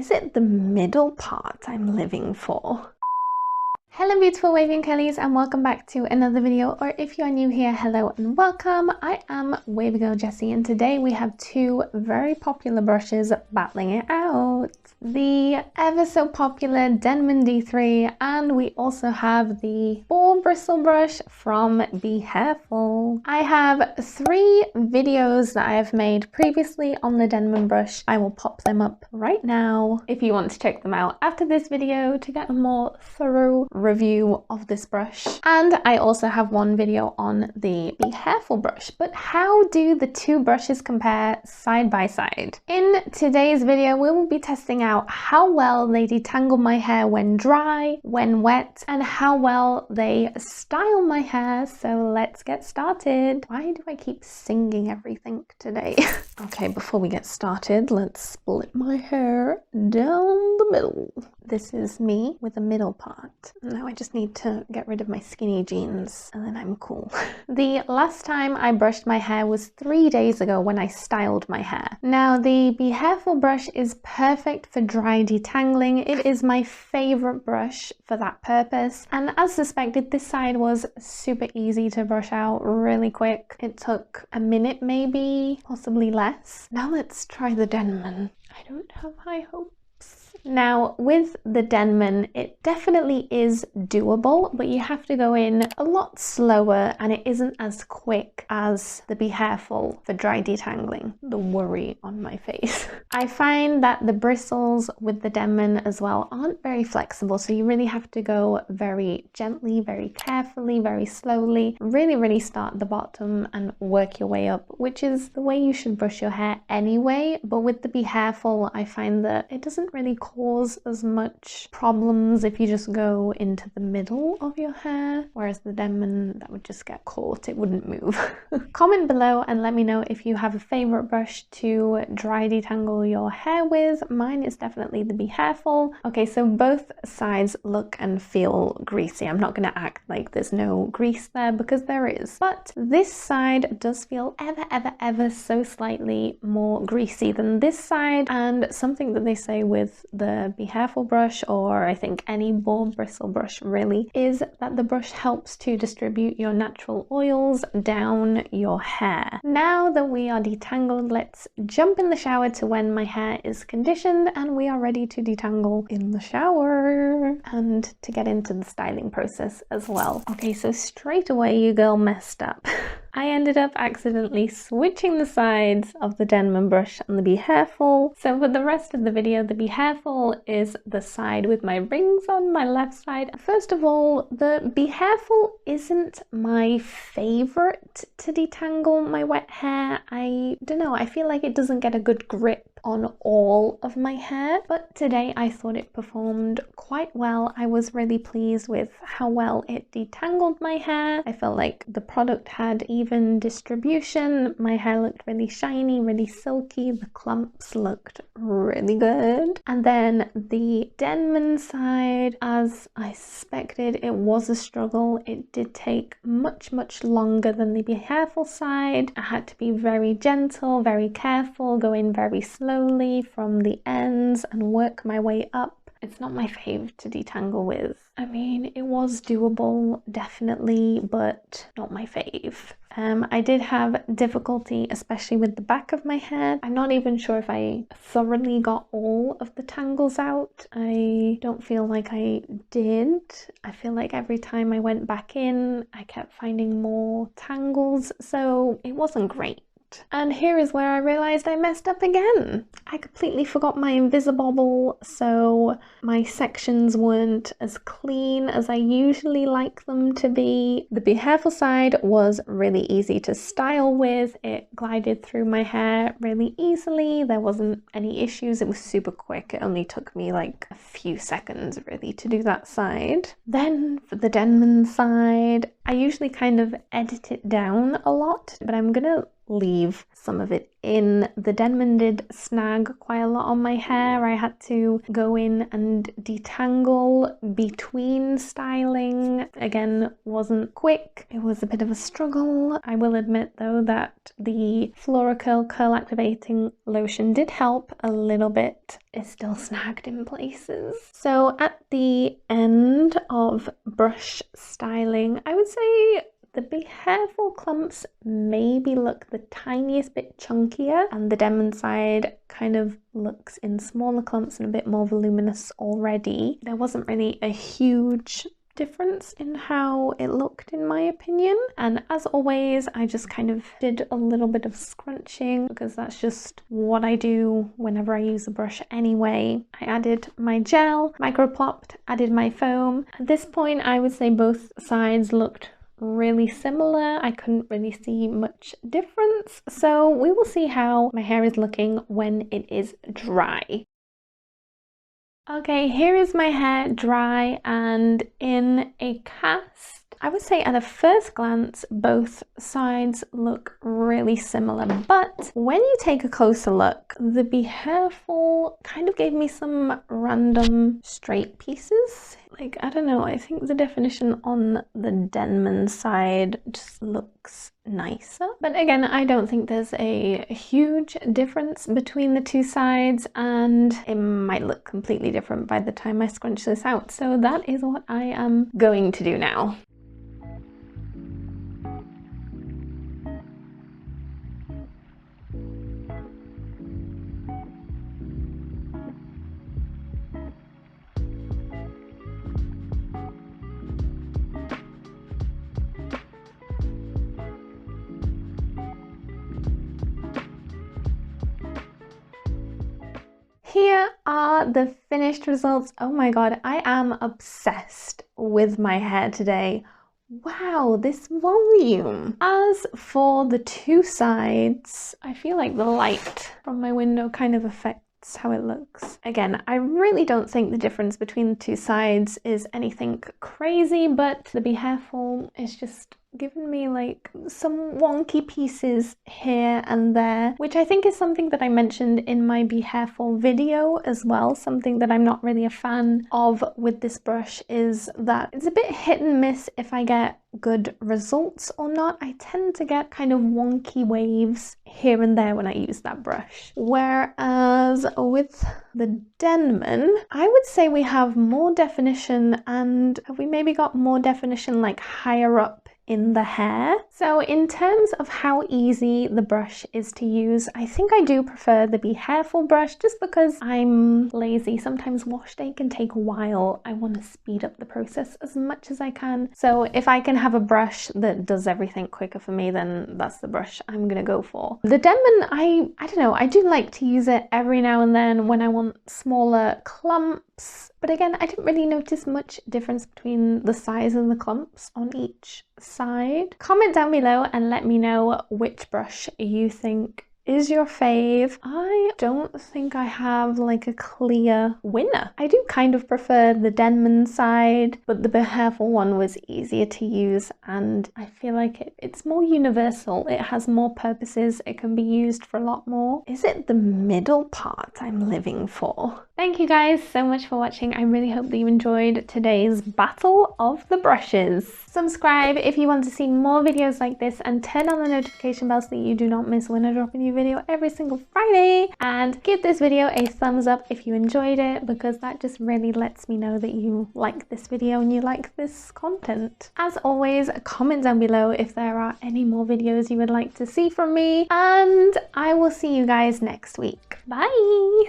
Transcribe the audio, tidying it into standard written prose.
is it the middle part I'm living for? Hello beautiful wavy and curlies, and welcome back to another video, or if you are new here, hello and welcome. I am Wavy Girl Jessie, and today we have two very popular brushes battling it out. The ever so popular Denman D3, and we also have the Boar Bristle brush from Behairful. I have 3 videos that I have made previously on the Denman brush. I will pop them up right now if you want to check them out after this video to get a more thorough review of this brush. And I also have one video on the Behairful brush. But how do the two brushes compare side by side? In today's video, we will be testing out how well they detangle my hair when dry, when wet, and how well they style my hair. So let's get started. Why do I keep singing everything today? Okay, before we get started, let's split my hair down the middle. This is me with a middle part. Now I just need to get rid of my skinny jeans and then I'm cool. The last time I brushed my hair was 3 days ago when I styled my hair. Now the Behairful brush is perfect for dry detangling. It is my favorite brush for that purpose. And as suspected, this side was super easy to brush out really quick. It took a minute maybe, possibly less. Now let's try the Denman. I don't have high hopes. Now with the Denman, it definitely is doable, but you have to go in a lot slower and it isn't as quick as the Behairful for dry detangling. The worry on my face. I find that the bristles with the Denman as well aren't very flexible, so you really have to go very gently, very carefully, very slowly, really start at the bottom and work your way up, which is the way you should brush your hair anyway. But with the Behairful, I find that it doesn't really cause as much problems if you just go into the middle of your hair, whereas the Denman, that would just get caught, it wouldn't move. Comment below and let me know if you have a favorite brush to dry detangle your hair with. Mine is definitely the Behairful. Okay, so both sides look and feel greasy. I'm not going to act like there's no grease there because there is, but this side does feel ever so slightly more greasy than this side. And something that they say with the Behairful brush, or I think any Boar Bristle brush really, is that the brush helps to distribute your natural oils down your hair. Now that we are detangled, let's jump in the shower to when my hair is conditioned and we are ready to detangle in the shower and to get into the styling process as well. Okay, so straight away you girl messed up. I ended up accidentally switching the sides of the Denman brush and the Behairful. So for the rest of the video, the Behairful is the side with my rings on my left side. First of all, the Behairful isn't my favorite to detangle my wet hair. I don't know, I feel like it doesn't get a good grip on all of my hair, but today I thought it performed quite well. I was really pleased with how well it detangled my hair. I felt like the product had even distribution. My hair looked really shiny, really silky. The clumps looked really good. And then the Denman side, as I suspected, it was a struggle. It did take much longer than the Behairful side. I had to be very gentle, very careful, go in very slowly from the ends and work my way up. It's not my fave to detangle with. I mean, it was doable, definitely, but not my fave. I did have difficulty, especially with the back of my hair. I'm not even sure if I thoroughly got all of the tangles out. I don't feel like I did. I feel like every time I went back in, I kept finding more tangles, so it wasn't great. And here is where I realized I messed up again. I completely forgot my Invisibobble, so my sections weren't as clean as I usually like them to be. The Behairful side was really easy to style with. It glided through my hair really easily. There wasn't any issues. It was super quick. It only took me like a few seconds really to do that side. Then for the Denman side, I usually kind of edit it down a lot, but I'm gonna leave some of it in. The Denman did snag quite a lot on my hair. I had to go in and detangle between styling. Again, wasn't quick. It was a bit of a struggle. I will admit though that the Floracurl curl activating lotion did help a little bit. It still snagged in places. So at the end of brush styling, I would say the Behairful clumps maybe look the tiniest bit chunkier, and the Denman side kind of looks in smaller clumps and a bit more voluminous already. There wasn't really a huge difference in how it looked in my opinion, and as always I just kind of did a little bit of scrunching because that's just what I do whenever I use a brush anyway. I added my gel, microplopped, added my foam. At this point I would say both sides looked really similar. I couldn't really see much difference, so we will see how my hair is looking when it is dry. Okay, here is my hair dry and in a cast. I would say at a first glance both sides look really similar, but when you take a closer look, the Behairful kind of gave me some random straight pieces. Like, I don't know, I think the definition on the Denman side just looks nicer. But again, I don't think there's a huge difference between the two sides, and it might look completely different by the time I scrunch this out. So that is what I am going to do now. Here are the finished results. Oh my god, I am obsessed with my hair today. Wow, this volume. As for the two sides, I feel like the light from my window kind of affects how it looks. Again, I really don't think the difference between the two sides is anything crazy, but the Behairful is just given me like some wonky pieces here and there, which I think is something that I mentioned in my Behairful video as well. Something that I'm not really a fan of with this brush is that it's a bit hit and miss if I get good results or not. I tend to get kind of wonky waves here and there when I use that brush. Whereas with the Denman, I would say we have more definition, and have we maybe got more definition like higher up in the hair. So in terms of how easy the brush is to use, I think I do prefer the Behairful brush just because I'm lazy. Sometimes wash day can take a while. I want to speed up the process as much as I can. So if I can have a brush that does everything quicker for me, then that's the brush I'm gonna go for. The Denman, I don't know, I do like to use it every now and then when I want smaller clumps. But again, I didn't really notice much difference between the size and the clumps on each side. Comment down below and let me know which brush you think is your fave. I don't think I have like a clear winner. I do kind of prefer the Denman side, but the Behairful one was easier to use, and I feel like it's more universal. It has more purposes. It can be used for a lot more. Is it the middle part I'm living for? Thank you guys so much for watching. I really hope that you enjoyed today's battle of the brushes. Subscribe if you want to see more videos like this, and turn on the notification bell so that you do not miss when I drop a new video every single Friday. And give this video a thumbs up if you enjoyed it, because that just really lets me know that you like this video and you like this content. As always, comment down below if there are any more videos you would like to see from me, and I will see you guys next week. Bye!